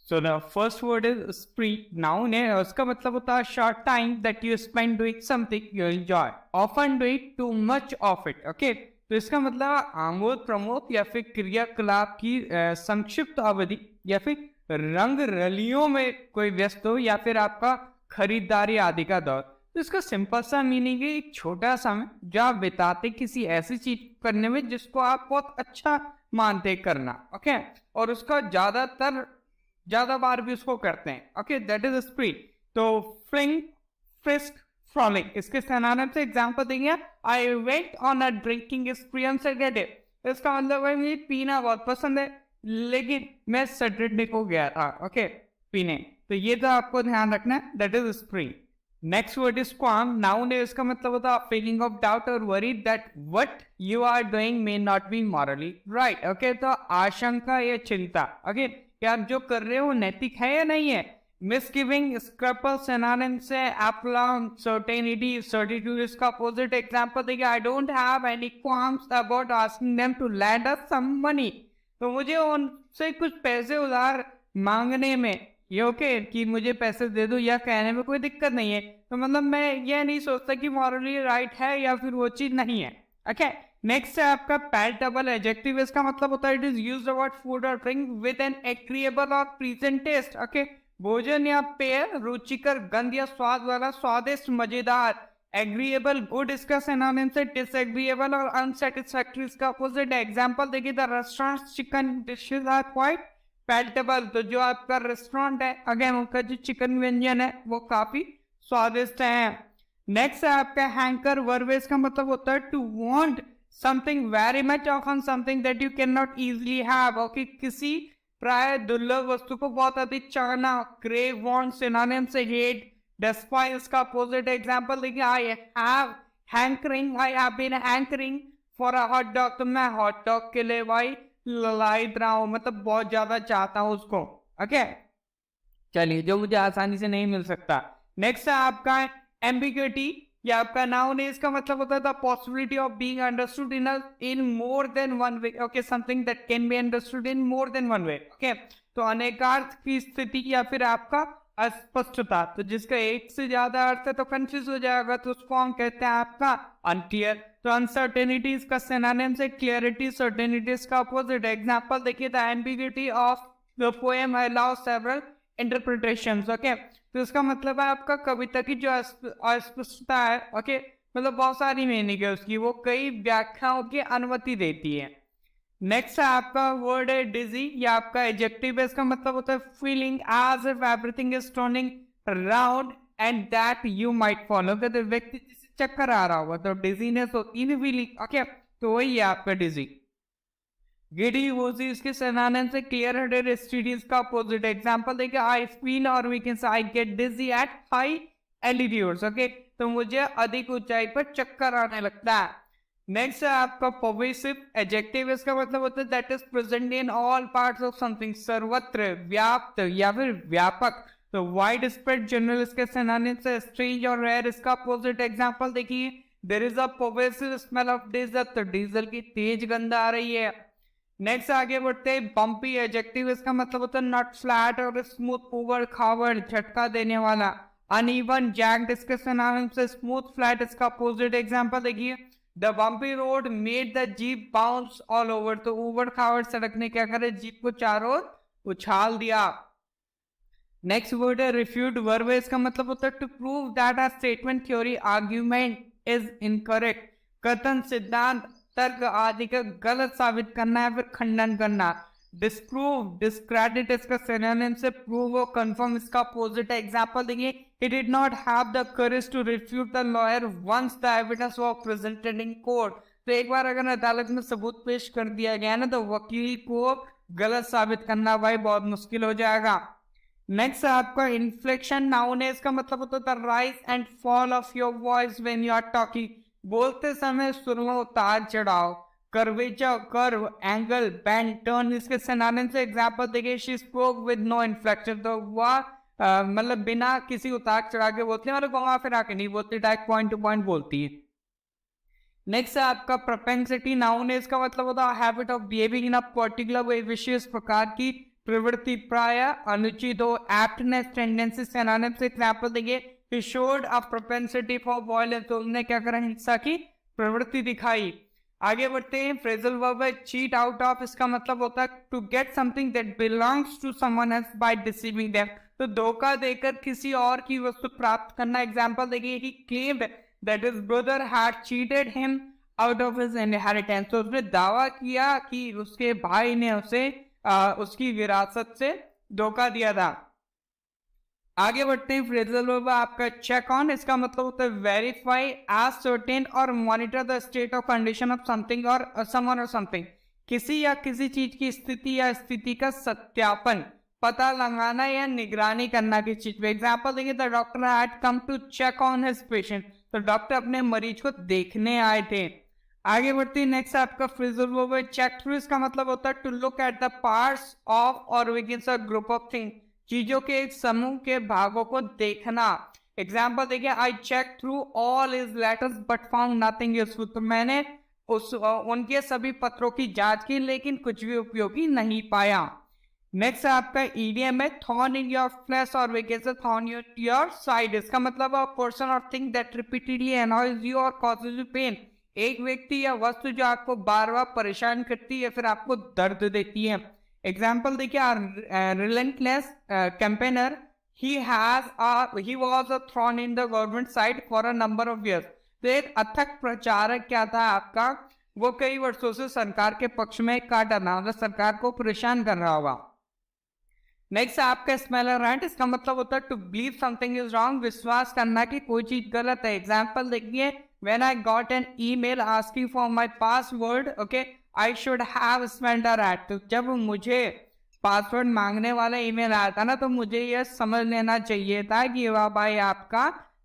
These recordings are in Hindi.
So the first word is spree. Noun है, उसका मतलब होता है short time that you spend doing something you enjoy. Often do it too much of it. Okay? तो इसका मतलब आमोद प्रमोद या फिर क्रियाकलाप की संक्षिप्त अवधि या फिर रंग रलियों में कोई व्यस्त हो या फिर आपका खरीदारी आदि का दौर। तो इसका सिंपल सा मीनिंग है एक छोटा समय जो आप बिताते किसी ऐसी चीज करने में जिसको आप बहुत अच्छा मानते करना। ओके? और उसका ज्यादा बार भी उसको करते हैं। Okay, that is स्प्री। तो फ्लिंग, फ्रिस्क, फ्रॉलिक, इसके सिनोनिम से एग्जांपल देंगे। I went on a drinking स्प्री on Saturday. इसका मतलब है मुझे पीना बहुत पसंद है लेकिन मैं सैटरडे को गया था ओके पीने। तो ये तो आपको ध्यान रखना है, that is spree. Next word is qualm. Noun है, इसका मतलब होता है फीलिंग ऑफ डाउट और worry that what you are doing may not be morally right. Okay, तो आशंका या चिंता ओके कि आप जो कर रहे हो नैतिक है या नहीं है। मिसगिविंग, स्क्रैपल, सिनोनिम से एप्लॉम, सर्टेनिटी, सर्टिट्यूड इसका अपोजिट एग्जांपल देखिए। I don't have any qualms about asking them to land us some money. तो मुझे उनसे कुछ पैसे उधार मांगने में ये ओके कि मुझे पैसे दे दो या कहने में कोई दिक्कत नहीं है। तो मतलब मैं ये नहीं सोचता कि मॉरली राइट है या फिर वो चीज नहीं है। ओके, नेक्स्ट है आपका पैलेटेबल एडजेक्टिव। इसका मतलब होता है it is used about food और ड्रिंक विद एन एग्रीएबल और प्लीजेंट टेस्ट। ओके, भोजन या पेय रुचिकर, गंध या स्वाद वाला, स्वादिष्ट, मजेदार। एग्रीएबल गुड इसका सिनोनिम से डिसएग्रीएबल और अनसेटिस्फैक्टरी इसका अपोजिट है। एग्जांपल देखिए, the restaurant chicken dishes are quite palatable. तो जो आपका रेस्टोरेंट है अगेन उनका जो चिकन व्यंजन है वो काफी स्वादिष्ट है। नेक्स्ट है आपका हैंकर वर्ब। इसका मतलब होता है to want something very much often something that you cannot easily have। Okay, किसी प्राय दुर्लभ वस्तु को बहुत अधिक चाहना। crave, want synonym से hate, despise इसका अपोजिट एग्जांपल देखिए। I have hankering, I have been hankering for a hot dog। तो मैं hot dog के लिए भाई ललायत रहा हूँ, मतलब बहुत ज्यादा चाहता हूँ उसको। ओके, चलिए, जो मुझे आसानी से नहीं मिल सकता। नेक्स्ट है आपका एम्बिग्यूटी। ये आपका नाउन है, इसका मतलब होता है the possibility of being understood in more than one way. Okay, something that can be understood in more than one way. Okay, तो अनेकार्थ की स्थिति या फिर आपका अस्पष्टता। तो जिसका एक से ज्यादा अर्थ है तो कंफ्यूज हो जाएगा, तो उसको हम कहते हैं आपका अनक्लियर। तो अनसर्टेनिटी इसका सिनोनिम से क्लियरिटी, सर्टेनिटी इसका अपोजिट। एग्जांपल देखिए, the ambiguity of the poem allows several interpretations. Okay, तो इसका मतलब है आपका कविता की जो अस्पष्टता है ओके मतलब बहुत सारी मीनिंग है उसकी, वो कई व्याख्याओं की अनुमति देती है। नेक्स्ट है आपका वर्ड है डिजी। या आपका एडजेक्टिव है, इसका मतलब होता है feeling as if everything is turning around and that you might follow. तो व्यक्ति जिसे चक्कर आ रहा होगा तो डिजीनेस होती है फीलिंग। ओके, तो वही है आपका डिजी। गिडी वोजी इसके सिनोनिम से क्लियर हेडेड, स्टडीज का अपोजिट। एग्जांपल देखिए, आई फील और we can say I get dizzy at high altitudes. Okay, तो मुझे अधिक ऊंचाई पर चक्कर आने लगता है। नेक्स्ट है आपका पर्वेसिव एडजेक्टिव। इसका मतलब होता है that is present in all parts of something, सर्वत्र, व्याप्त या फिर व्यापक। तो वाइड स्प्रेड, जनरल इसके सिनोनिम से स्ट्रेंज और रेयर इसका अपोजिट। एग्जांपल देखिए, there is a pervasive smell of diesel. तो डीजल की तेज गंध आ रही है। नेक्स्ट आगे बढ़ते हैं बम्पी एडजेक्टिव। इसका मतलब होता है नॉट फ्लैट और स्मूथ, उबड़ खाबड़, झटका देने वाला। अनइवन, जैक्ड इसके सिनोनिम से स्मूथ, फ्लैट इसका अपोजिट। एग्जांपल देखिए, the bumpy road made the jeep bounce all over. तो उबड़ खाबड़ सड़क ने क्या करे, जीप को चारों ओर उछाल दिया। नेक्स्ट वर्ड है रिफ्यूट वर्ब। इसका मतलब होता है to prove that a statement, theory, argument is incorrect. कथन, सिद्धांत, तर्क आदि का गलत साबित करना है फिर खंडन करना। डिस्प्रूव, डिस्क्रेडिट इसका सिनोनिम से प्रूव और कंफर्म इसका अपोजिट है। एग्जांपल देखिए, he did not have the courage to refute the lawyer once the evidence was presented in court। तो एक बार अगर अदालत में सबूत पेश कर दिया गया ना तो वकील को गलत साबित करना भाई बहुत मुश्किल हो जाएगा। नेक्स्ट आपका इन्फ्लेक्शन नाउन है। इसका मतलब होता है rise and fall of your voice when you are talking. बोलते समय सुर में उतार चढ़ाव। Curvature, curve, angle, bend, turn इसके सिनोनिम से। एग्जांपल देखिए, she spoke with no inflection. तो वह मतलब बिना किसी उतार चढ़ा के बोलती है और घुमा फिरा के नहीं बोलती, डायरेक्ट पॉइंट टू पॉइंट बोलती है। नेक्स्ट है आपका प्रोपेंसिटी नाउन है। इसका मतलब होता है habit of behaving in a particular way, विशेष प्रकार की प्रवृत्ति प्राय, अनुचित हो, एप्टनेस, टेंडेंसी, सिनोनिम्स एग्जांपल देंगे। he showed a propensity for violence, तो उन्होंने क्या करा, हिंसा की प्रवृत्ति दिखाई। आगे बढ़ते हैं, फ्रेजल वर्ब है चीट आउट ऑफ, इसका मतलब होता है to get something that belongs to someone else by deceiving them, तो धोखा देकर किसी और की वस्तु प्राप्त करना। एग्जांपल देखिए, he claimed that his brother had cheated him out of his inheritance, तो उसने दावा किया कि उसके भाई ने उसे उसकी विरासत से धोखा दिया था। आगे बढ़ते हैं, फ्रेजल वर्ब आपका चेक ऑन, इसका मतलब होता है वेरीफाई, एसर्टेन और monitor the state of condition of something और समवन और समथिंग, किसी या किसी चीज की स्थिति या स्थिति का सत्यापन, पता लगाना या निगरानी करना की चीज पे। एग्जांपल देंगे, the doctor had come to check on his patient, तो डॉक्टर अपने मरीज को देखने आए थे। आगे बढ़ते हैं, नेक्स्ट आपका फ्रेजल वर्ब है चेक थ्रू, इसका मतलब होता है to look at the parts of और विगिंस अ ग्रुप ऑफ थिंग, चीजों के एक समूह के भागों को देखना। एग्जाम्पल देखिए, I check through all his letters but found nothing useful, तो मैंने उनके सभी पत्रों की जांच की लेकिन कुछ भी उपयोगी नहीं पाया। नेक्स्ट आपका ईडियम है थॉर्न इन योर फ्लेश और विगेस थॉर्न इन योर साइड, इसका मतलब अ पर्सन और thing that repeatedly annoys you और कॉजेज यू पेन, एक व्यक्ति या वस्तु जो आपको बार बार परेशान करती है फिर आपको दर्द देती है। एग्जाम्पल देखिए, relentless campaigner he was a thorn in the government side for a number of years, तो एक अथक प्रचारक क्या था आपका, वो कई वर्षों से सरकार के पक्ष में काटा ना, मतलब सरकार को परेशान कर रहा होगा। नेक्स्ट आपका स्मेल राइट, इसका मतलब होता है to believe something is wrong, विश्वास करना कि कोई चीज गलत है। एग्जाम्पल देखिए, when I got an email asking for my password, okay, I should have smelled a rat, तो जब मुझे पासवर्ड मांगने वाला ईमेल आया था ना, तो मुझे यह समझ लेना चाहिए था कि वाह भाई आपका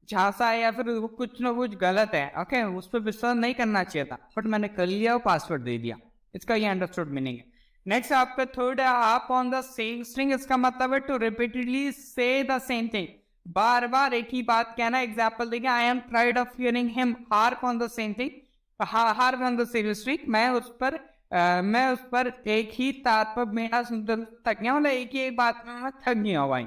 झांसा है या फिर कुछ ना कुछ गलत है। ओके, उस पर विश्वास नहीं करना चाहिए था, बट मैंने कर लिया और पासवर्ड दे दिया, इसका ये अंडरस्टूड मीनिंग है। नेक्स्ट आपका थर्ड है harp on the same string, इसका मतलब है टू रिपीटेडली से द सेम थिंग, बार बार एक ही बात कहना। एग्जाम्पल देखिए, I am tired of hearing him harp on the same thing, harp on the same string, मैं उस पर एक ही तार पर मेरा सुंदर थक गया, मतलब एक ही बात में मैं थक गया हूँ भाई।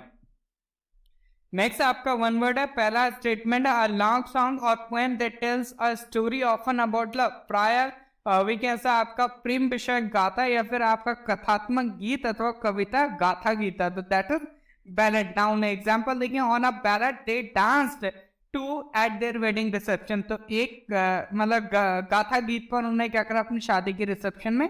नेक्स्ट आपका वन वर्ड है, पहला स्टेटमेंट है लॉन्ग सॉन्ग और poem that tells a story often about love, प्राय वी कैसा आपका प्रेम विषय गाथा या फिर आपका कथात्मक गीत अथवा कविता गाथा गीता, तो that is ballad. Noun example देखिए, on a ballad they danced to at their wedding reception, तो एक मतलब गाथा गीत पर उन्होंने क्या करा, अपनी शादी के रिसेप्शन में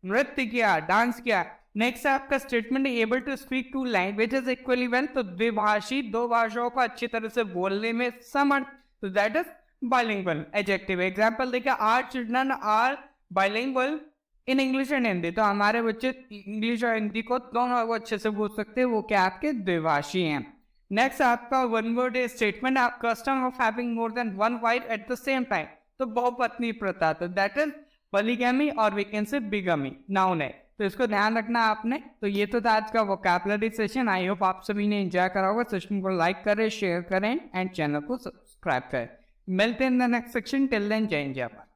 नृत्य किया, डांस किया। नेक्स्ट आपका statement, able to speak two languages equally well, तो द्विभाषी, दो भाषाओं को अच्छी तरह से बोलने में समर्थ, तो that is bilingual adjective. Example देखिए, our children are bilingual in English and Hindi, तो हमारे बच्चे इंग्लिश और हिंदी को दोनों को अच्छे से बोल सकते हैं, वो क्या आपके द्विभाषी हैं। नेक्स्ट आपका वन वर्ड स्टेटमेंट, आप custom of having more than one wife at the same time, तो बहुपत्नी प्रथा, तो दैट इज पॉलीगैमी और वी कैन से बिगमी, नाउन है, तो इसको ध्यान रखना आपने। तो ये तो था आज का वोकैबुलरी सेशन, आई होप आप सभी ने एंजॉय करा होगा। सेशन को लाइक करें, शेयर करें एंड चैनल को सब्सक्राइब करें। मिलते हैं in the next section, till then जय हिंद जय भारत।